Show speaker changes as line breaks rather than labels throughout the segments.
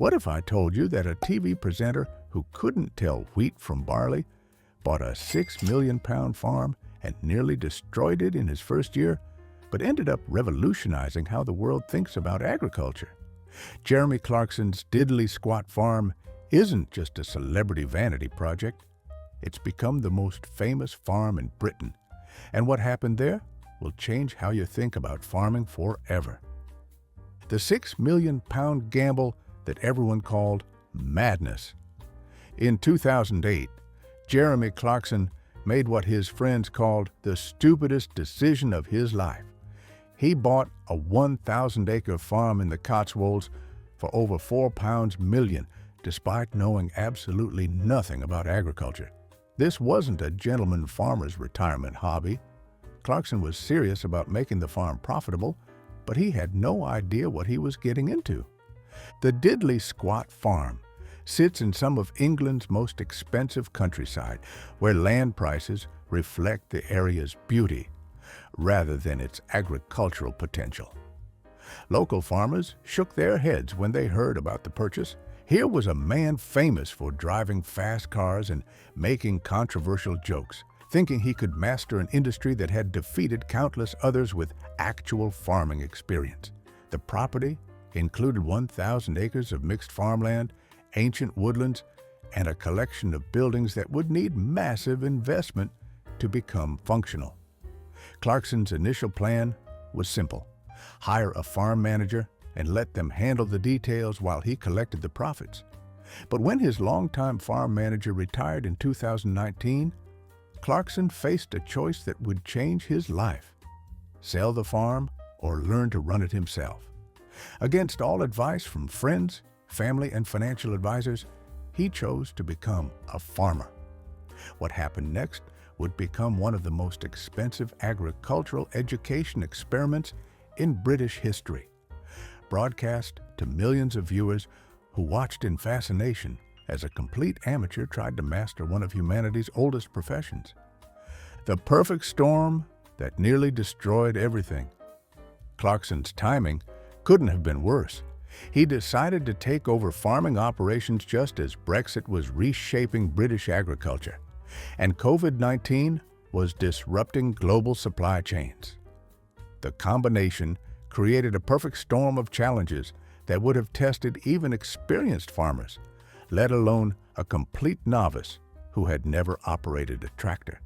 What if I told you that a TV presenter who couldn't tell wheat from barley bought a 6 million-pound farm and nearly destroyed it in his first year, but ended up revolutionizing how the world thinks about agriculture? Jeremy Clarkson's diddly squat farm isn't just a celebrity vanity project. It's become the most famous farm in Britain, and what happened there will change how you think about farming forever. The 6 million-pound gamble that everyone called madness. In 2008, Jeremy Clarkson made what his friends called the stupidest decision of his life. He bought a 1,000-acre farm in the Cotswolds for over £4 million, despite knowing absolutely nothing about agriculture. This wasn't a gentleman farmer's retirement hobby. Clarkson was serious about making the farm profitable, but he had no idea what he was getting into. The diddly squat farm sits in some of England's most expensive countryside, where land prices reflect the area's beauty rather than its agricultural potential. Local farmers shook their heads when they heard about the purchase. Here was a man famous for driving fast cars and making controversial jokes, thinking he could master an industry that had defeated countless others with actual farming experience. The property included 1,000 acres of mixed farmland, ancient woodlands, and a collection of buildings that would need massive investment to become functional. Clarkson's initial plan was simple: hire a farm manager and let them handle the details while he collected the profits. But when his longtime farm manager retired in 2019, Clarkson faced a choice that would change his life: sell the farm or learn to run it himself. Against all advice from friends, family, and financial advisors, he chose to become a farmer. What happened next would become one of the most expensive agricultural education experiments in British history, broadcast to millions of viewers who watched in fascination as a complete amateur tried to master one of humanity's oldest professions. The perfect storm that nearly destroyed everything. Clarkson's timing couldn't have been worse. He decided to take over farming operations just as Brexit was reshaping British agriculture, and COVID-19 was disrupting global supply chains. The combination created a perfect storm of challenges that would have tested even experienced farmers, let alone a complete novice who had never operated a tractor.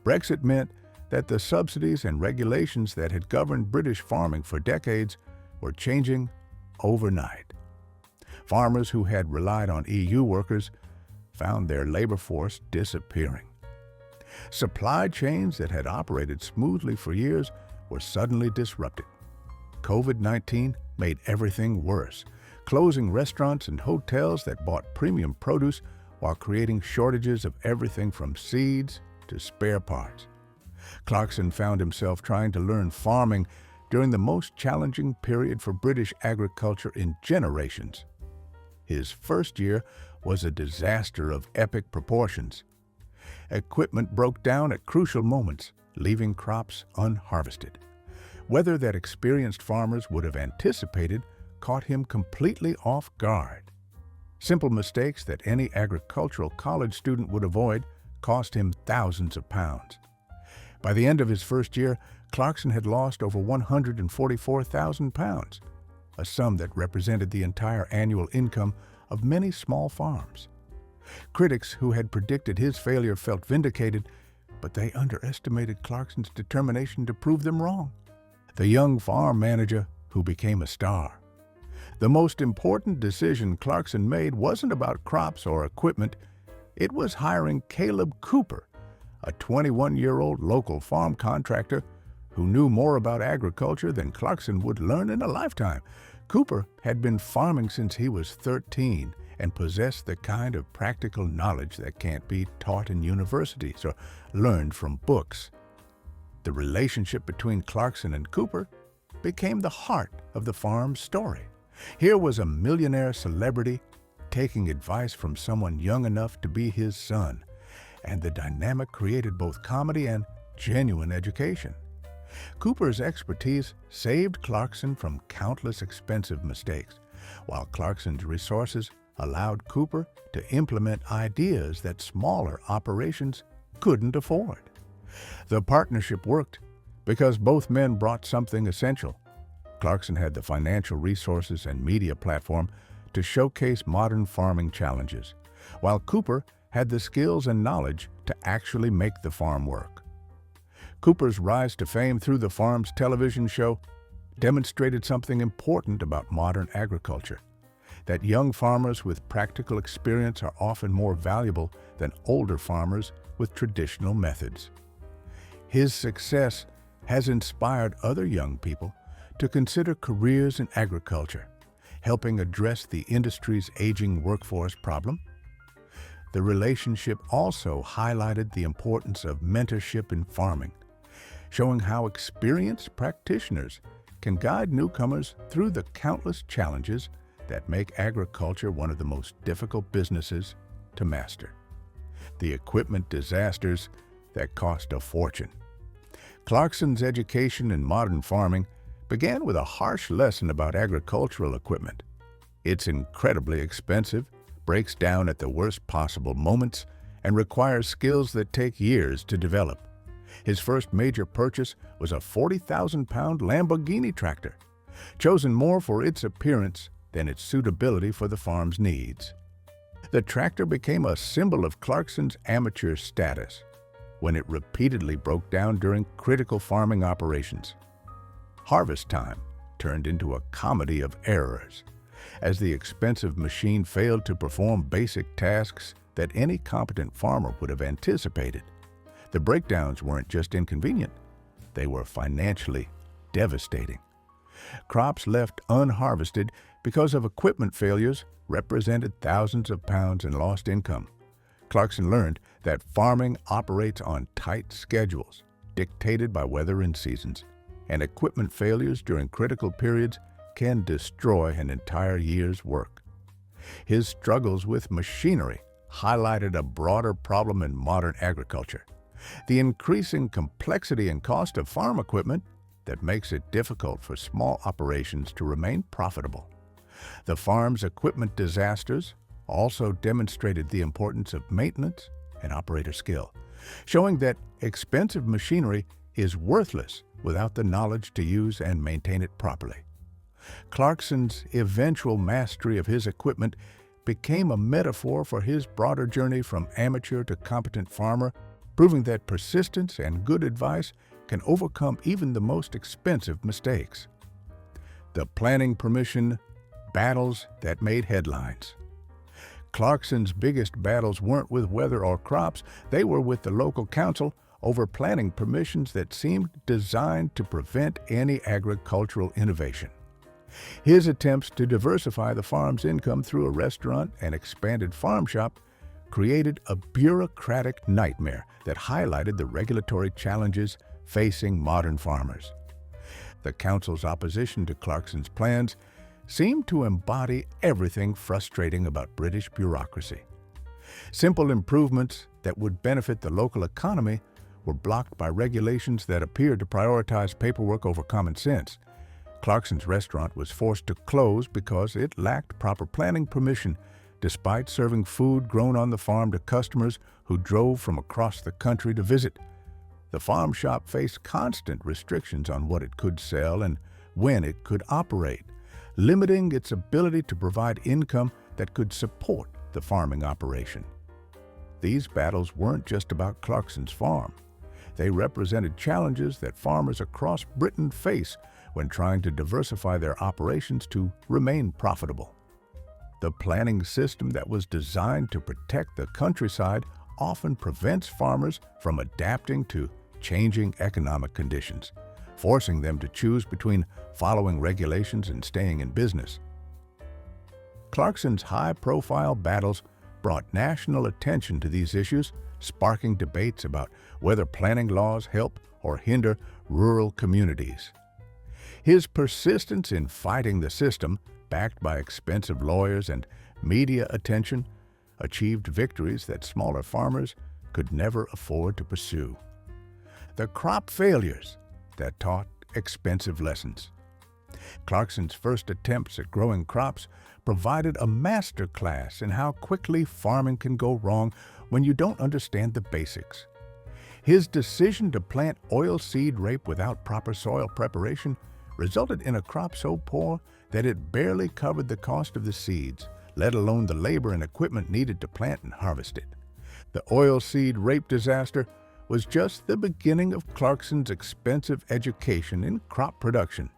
Brexit meant that the subsidies and regulations that had governed British farming for decades were changing overnight. Farmers who had relied on EU workers found their labor force disappearing. Supply chains that had operated smoothly for years were suddenly disrupted. COVID-19 made everything worse, closing restaurants and hotels that bought premium produce while creating shortages of everything from seeds to spare parts. Clarkson found himself trying to learn farming during the most challenging period for British agriculture in generations. His first year was a disaster of epic proportions. Equipment broke down at crucial moments, leaving crops unharvested. Weather that experienced farmers would have anticipated caught him completely off guard. Simple mistakes that any agricultural college student would avoid cost him thousands of pounds. By the end of his first year, Clarkson had lost over £144,000, a sum that represented the entire annual income of many small farms. Critics who had predicted his failure felt vindicated, but they underestimated Clarkson's determination to prove them wrong. The young farm manager who became a star. The most important decision Clarkson made wasn't about crops or equipment. It was hiring Caleb Cooper, a 21-year-old local farm contractor who knew more about agriculture than Clarkson would learn in a lifetime. Cooper had been farming since he was 13 and possessed the kind of practical knowledge that can't be taught in universities or learned from books. The relationship between Clarkson and Cooper became the heart of the farm's story. Here was a millionaire celebrity taking advice from someone young enough to be his son, and the dynamic created both comedy and genuine education. Cooper's expertise saved Clarkson from countless expensive mistakes, while Clarkson's resources allowed Cooper to implement ideas that smaller operations couldn't afford. The partnership worked because both men brought something essential. Clarkson had the financial resources and media platform to showcase modern farming challenges, while Cooper had the skills and knowledge to actually make the farm work. Cooper's rise to fame through the farm's television show demonstrated something important about modern agriculture, that young farmers with practical experience are often more valuable than older farmers with traditional methods. His success has inspired other young people to consider careers in agriculture, helping address the industry's aging workforce problem. The relationship also highlighted the importance of mentorship in farming, showing how experienced practitioners can guide newcomers through the countless challenges that make agriculture one of the most difficult businesses to master. The equipment disasters that cost a fortune. Clarkson's education in modern farming began with a harsh lesson about agricultural equipment. It's incredibly expensive, breaks down at the worst possible moments, and requires skills that take years to develop. His first major purchase was a 40,000-pound Lamborghini tractor, chosen more for its appearance than its suitability for the farm's needs. The tractor became a symbol of Clarkson's amateur status when it repeatedly broke down during critical farming operations. Harvest time turned into a comedy of errors, as the expensive machine failed to perform basic tasks that any competent farmer would have anticipated. The breakdowns weren't just inconvenient, they were financially devastating. Crops left unharvested because of equipment failures represented thousands of pounds in lost income. Clarkson learned that farming operates on tight schedules, dictated by weather and seasons, and equipment failures during critical periods can destroy an entire year's work. His struggles with machinery highlighted a broader problem in modern agriculture: the increasing complexity and cost of farm equipment that makes it difficult for small operations to remain profitable. The farm's equipment disasters also demonstrated the importance of maintenance and operator skill, showing that expensive machinery is worthless without the knowledge to use and maintain it properly. Clarkson's eventual mastery of his equipment became a metaphor for his broader journey from amateur to competent farmer, proving that persistence and good advice can overcome even the most expensive mistakes. The planning permission battles that made headlines. Clarkson's biggest battles weren't with weather or crops, they were with the local council over planning permissions that seemed designed to prevent any agricultural innovation. His attempts to diversify the farm's income through a restaurant and expanded farm shop created a bureaucratic nightmare that highlighted the regulatory challenges facing modern farmers. The council's opposition to Clarkson's plans seemed to embody everything frustrating about British bureaucracy. Simple improvements that would benefit the local economy were blocked by regulations that appeared to prioritize paperwork over common sense. Clarkson's restaurant was forced to close because it lacked proper planning permission, despite serving food grown on the farm to customers who drove from across the country to visit. The farm shop faced constant restrictions on what it could sell and when it could operate, limiting its ability to provide income that could support the farming operation. These battles weren't just about Clarkson's farm. They represented challenges that farmers across Britain face when trying to diversify their operations to remain profitable. The planning system that was designed to protect the countryside often prevents farmers from adapting to changing economic conditions, forcing them to choose between following regulations and staying in business. Clarkson's high-profile battles brought national attention to these issues, sparking debates about whether planning laws help or hinder rural communities. His persistence in fighting the system, backed by expensive lawyers and media attention, achieved victories that smaller farmers could never afford to pursue. The crop failures that taught expensive lessons. Clarkson's first attempts at growing crops provided a master class in how quickly farming can go wrong when you don't understand the basics. His decision to plant oilseed rape without proper soil preparation resulted in a crop so poor that it barely covered the cost of the seeds, let alone the labor and equipment needed to plant and harvest it. The oilseed rape disaster was just the beginning of Clarkson's expensive education in crop production.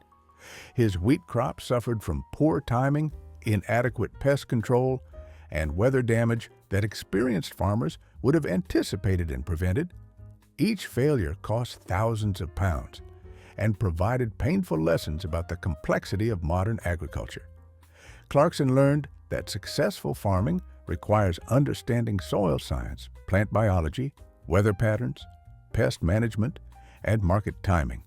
His wheat crop suffered from poor timing, inadequate pest control, and weather damage that experienced farmers would have anticipated and prevented. Each failure cost thousands of pounds and provided painful lessons about the complexity of modern agriculture. Clarkson learned that successful farming requires understanding soil science, plant biology, weather patterns, pest management, and market timing,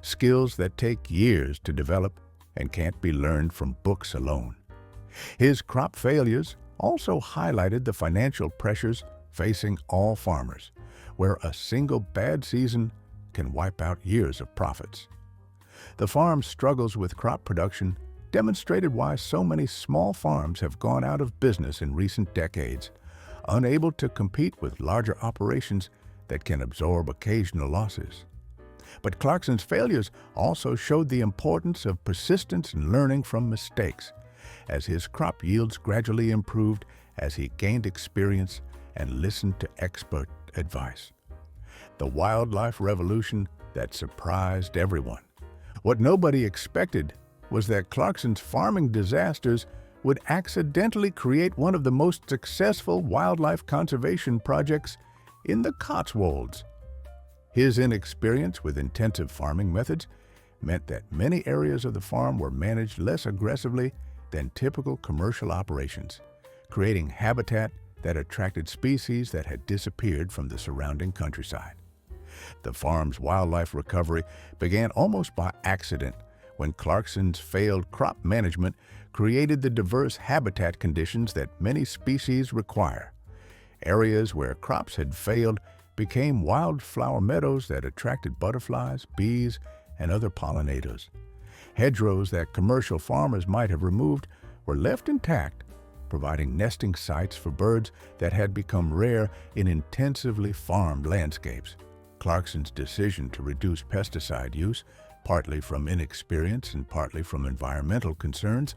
skills that take years to develop and can't be learned from books alone. His crop failures also highlighted the financial pressures facing all farmers, where a single bad season can wipe out years of profits. The farm's struggles with crop production demonstrated why so many small farms have gone out of business in recent decades, unable to compete with larger operations that can absorb occasional losses. But Clarkson's failures also showed the importance of persistence and learning from mistakes, as his crop yields gradually improved as he gained experience and listened to expert advice. The wildlife revolution that surprised everyone. What nobody expected was that Clarkson's farming disasters would accidentally create one of the most successful wildlife conservation projects in the Cotswolds. His inexperience with intensive farming methods meant that many areas of the farm were managed less aggressively than typical commercial operations, creating habitat that attracted species that had disappeared from the surrounding countryside. The farm's wildlife recovery began almost by accident when Clarkson's failed crop management created the diverse habitat conditions that many species require. Areas where crops had failed became wildflower meadows that attracted butterflies, bees, and other pollinators. Hedgerows that commercial farmers might have removed were left intact, providing nesting sites for birds that had become rare in intensively farmed landscapes. Clarkson's decision to reduce pesticide use, partly from inexperience and partly from environmental concerns,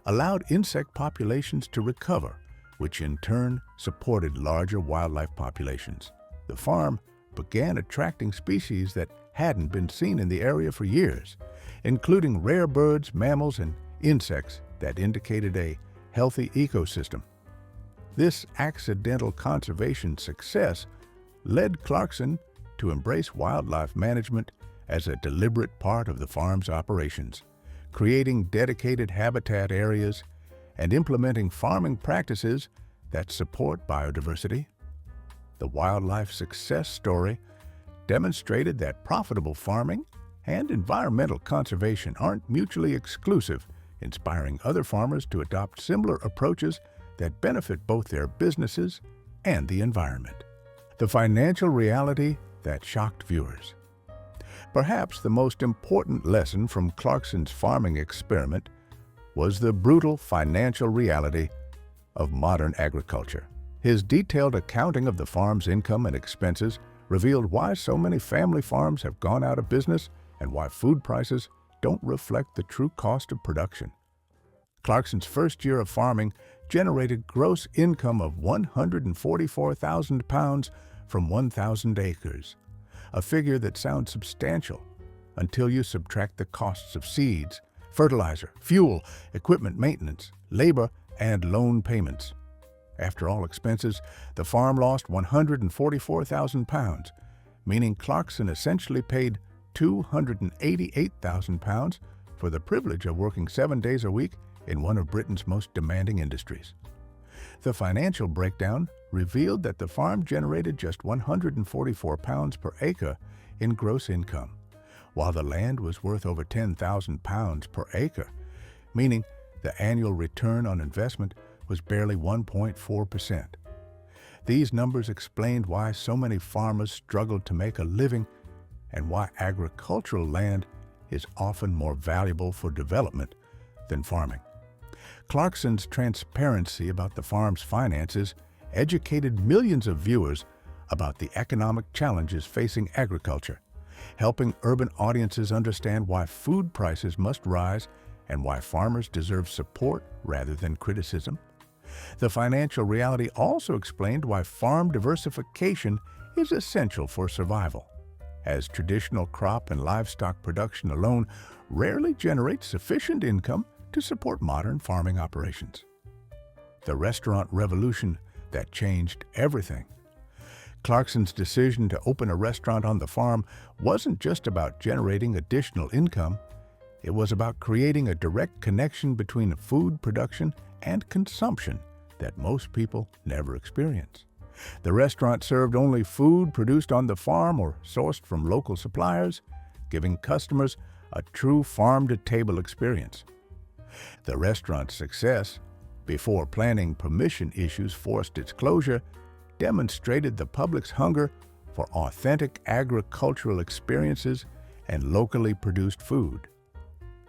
allowed insect populations to recover, which in turn supported larger wildlife populations. The farm began attracting species that hadn't been seen in the area for years, including rare birds, mammals, and insects that indicated a healthy ecosystem. This accidental conservation success led Clarkson to embrace wildlife management as a deliberate part of the farm's operations, creating dedicated habitat areas and implementing farming practices that support biodiversity. The wildlife success story demonstrated that profitable farming and environmental conservation aren't mutually exclusive, inspiring other farmers to adopt similar approaches that benefit both their businesses and the environment. The financial reality that shocked viewers. Perhaps the most important lesson from Clarkson's farming experiment was the brutal financial reality of modern agriculture. His detailed accounting of the farm's income and expenses revealed why so many family farms have gone out of business and why food prices don't reflect the true cost of production. Clarkson's first year of farming generated gross income of £144,000 from 1,000 acres, a figure that sounds substantial until you subtract the costs of seeds, fertilizer, fuel, equipment maintenance, labor, and loan payments. After all expenses, the farm lost £144,000, meaning Clarkson essentially paid £288,000 for the privilege of working 7 days a week in one of Britain's most demanding industries. The financial breakdown revealed that the farm generated just £144 per acre in gross income, while the land was worth over £10,000 per acre, meaning the annual return on investment was barely 1.4%. These numbers explained why so many farmers struggled to make a living and why agricultural land is often more valuable for development than farming. Clarkson's transparency about the farm's finances educated millions of viewers about the economic challenges facing agriculture, helping urban audiences understand why food prices must rise and why farmers deserve support rather than criticism. The financial reality also explained why farm diversification is essential for survival, as traditional crop and livestock production alone rarely generates sufficient income to support modern farming operations. The restaurant revolution that changed everything. Clarkson's decision to open a restaurant on the farm wasn't just about generating additional income. It was about creating a direct connection between food production and consumption that most people never experience. The restaurant served only food produced on the farm or sourced from local suppliers, giving customers a true farm-to-table experience. The restaurant's success, before planning permission issues forced its closure, demonstrated the public's hunger for authentic agricultural experiences and locally produced food.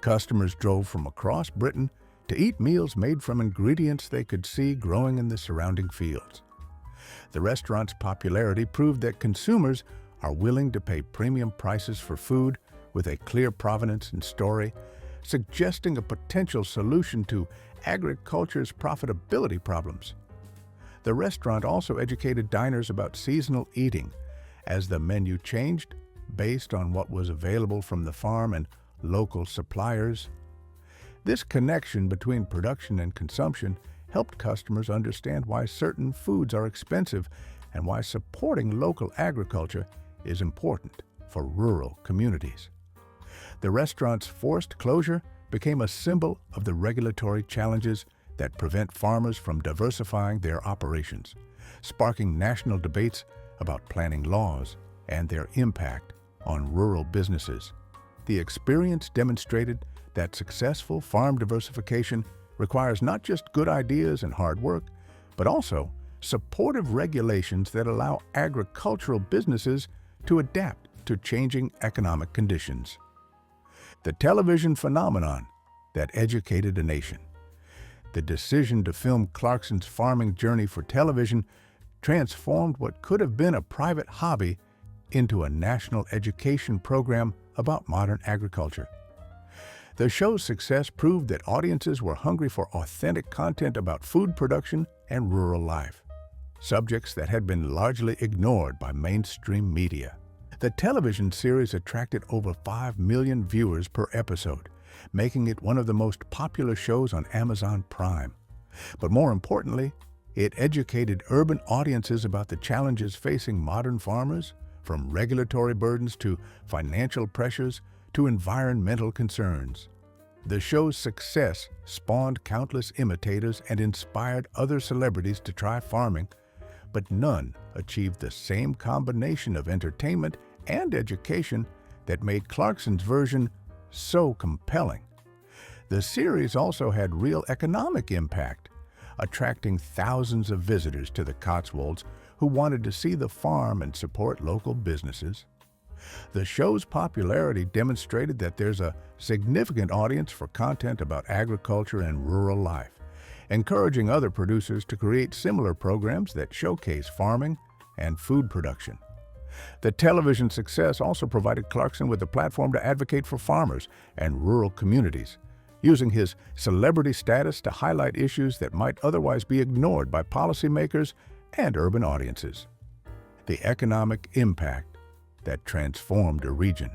Customers drove from across Britain to eat meals made from ingredients they could see growing in the surrounding fields. The restaurant's popularity proved that consumers are willing to pay premium prices for food with a clear provenance and story, suggesting a potential solution to agriculture's profitability problems. The restaurant also educated diners about seasonal eating, as the menu changed based on what was available from the farm and local suppliers. This connection between production and consumption helped customers understand why certain foods are expensive and why supporting local agriculture is important for rural communities. The restaurant's forced closure became a symbol of the regulatory challenges that prevent farmers from diversifying their operations, sparking national debates about planning laws and their impact on rural businesses. The experience demonstrated that successful farm diversification requires not just good ideas and hard work, but also supportive regulations that allow agricultural businesses to adapt to changing economic conditions. The television phenomenon that educated a nation. The decision to film Clarkson's farming journey for television transformed what could have been a private hobby into a national education program about modern agriculture. The show's success proved that audiences were hungry for authentic content about food production and rural life, subjects that had been largely ignored by mainstream media. The television series attracted over 5 million viewers per episode, making it one of the most popular shows on Amazon Prime. But more importantly, it educated urban audiences about the challenges facing modern farmers, from regulatory burdens to financial pressures to environmental concerns. The show's success spawned countless imitators and inspired other celebrities to try farming, but none achieved the same combination of entertainment and education that made Clarkson's version so compelling. The series also had real economic impact, attracting thousands of visitors to the Cotswolds who wanted to see the farm and support local businesses. The show's popularity demonstrated that there's a significant audience for content about agriculture and rural life, encouraging other producers to create similar programs that showcase farming and food production. The television success also provided Clarkson with a platform to advocate for farmers and rural communities, using his celebrity status to highlight issues that might otherwise be ignored by policymakers and urban audiences. The economic impact that transformed a region.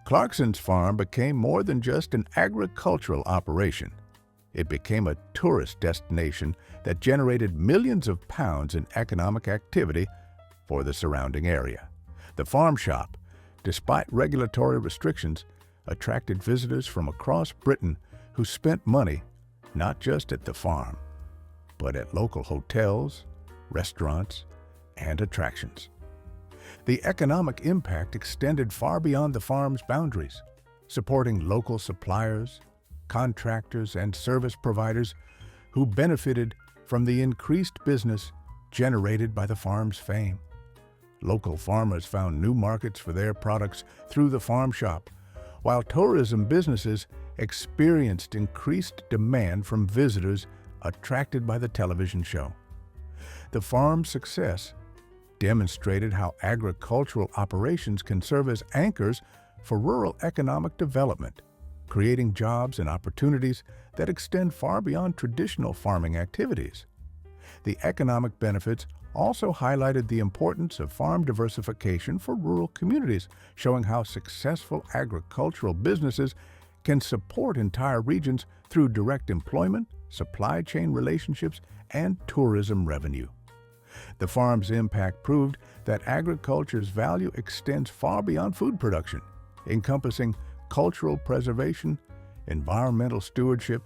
Clarkson's farm became more than just an agricultural operation. It became a tourist destination that generated millions of pounds in economic activity for the surrounding area. The farm shop, despite regulatory restrictions, attracted visitors from across Britain who spent money not just at the farm, but at local hotels, restaurants, and attractions. The economic impact extended far beyond the farm's boundaries, supporting local suppliers, contractors, and service providers who benefited from the increased business generated by the farm's fame. Local farmers found new markets for their products through the farm shop, while tourism businesses experienced increased demand from visitors attracted by the television show. The farm's success demonstrated how agricultural operations can serve as anchors for rural economic development, creating jobs and opportunities that extend far beyond traditional farming activities. The economic benefits also highlighted the importance of farm diversification for rural communities, showing how successful agricultural businesses can support entire regions through direct employment, supply chain relationships, and tourism revenue. The farm's impact proved that agriculture's value extends far beyond food production, encompassing cultural preservation, environmental stewardship,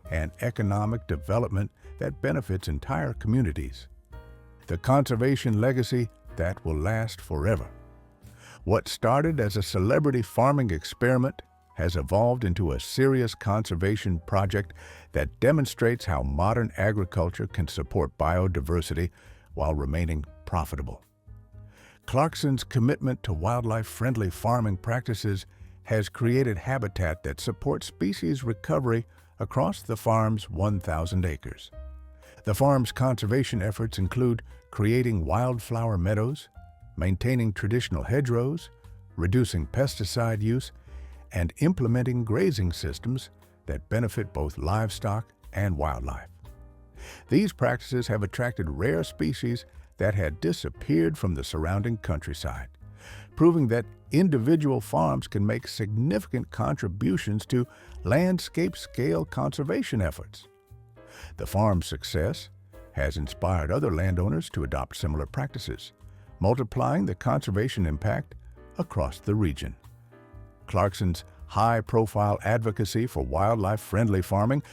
and economic development that benefits entire communities. The conservation legacy that will last forever. What started as a celebrity farming experiment has evolved into a serious conservation project that demonstrates how modern agriculture can support biodiversity while remaining profitable. Clarkson's commitment to wildlife-friendly farming practices has created habitat that supports species recovery across the farm's 1,000 acres. The farm's conservation efforts include creating wildflower meadows, maintaining traditional hedgerows, reducing pesticide use, and implementing grazing systems that benefit both livestock and wildlife. These practices have attracted rare species that had disappeared from the surrounding countryside, proving that individual farms can make significant contributions to landscape-scale conservation efforts. The farm's success has inspired other landowners to adopt similar practices, multiplying the conservation impact across the region. Clarkson's high-profile advocacy for wildlife-friendly farming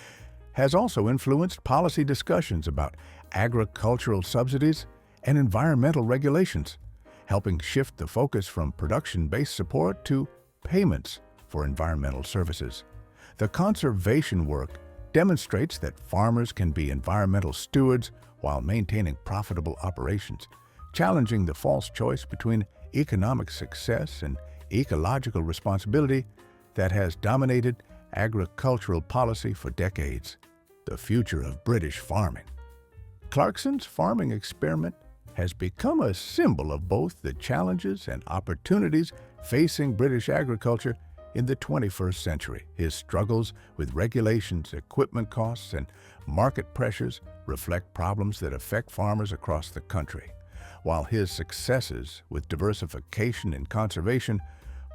has also influenced policy discussions about agricultural subsidies and environmental regulations, helping shift the focus from production-based support to payments for environmental services. The conservation work demonstrates that farmers can be environmental stewards while maintaining profitable operations, challenging the false choice between economic success and ecological responsibility that has dominated agricultural policy for decades. The future of British farming. Clarkson's farming experiment has become a symbol of both the challenges and opportunities facing British agriculture in the 21st century. His struggles with regulations, equipment costs, and market pressures reflect problems that affect farmers across the country, while his successes with diversification and conservation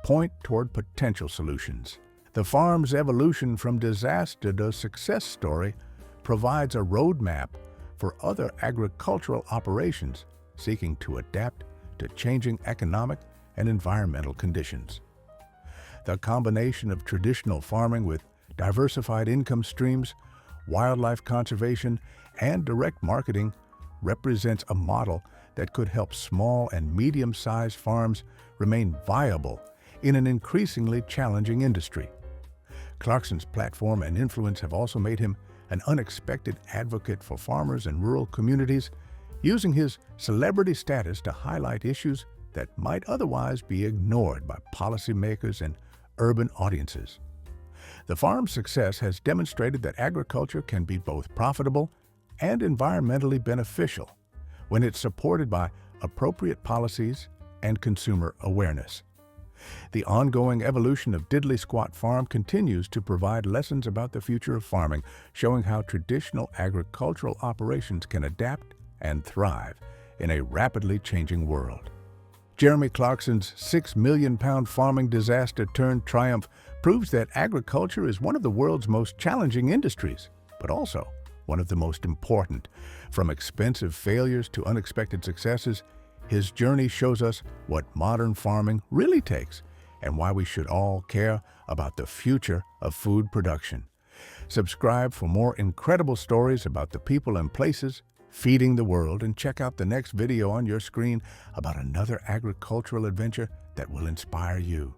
point toward potential solutions. The farm's evolution from disaster to success story provides a roadmap for other agricultural operations seeking to adapt to changing economic and environmental conditions. The combination of traditional farming with diversified income streams, wildlife conservation, and direct marketing represents a model that could help small and medium-sized farms remain viable in an increasingly challenging industry. Clarkson's platform and influence have also made him an unexpected advocate for farmers and rural communities, using his celebrity status to highlight issues that might otherwise be ignored by policymakers and urban audiences. The farm's success has demonstrated that agriculture can be both profitable and environmentally beneficial when it's supported by appropriate policies and consumer awareness. The ongoing evolution of Diddley Squat Farm continues to provide lessons about the future of farming, showing how traditional agricultural operations can adapt and thrive in a rapidly changing world. Jeremy Clarkson's £6 million farming disaster turned triumph proves that agriculture is one of the world's most challenging industries, but also one of the most important. From expensive failures to unexpected successes, his journey shows us what modern farming really takes and why we should all care about the future of food production. Subscribe for more incredible stories about the people and places feeding the world, and check out the next video on your screen about another agricultural adventure that will inspire you.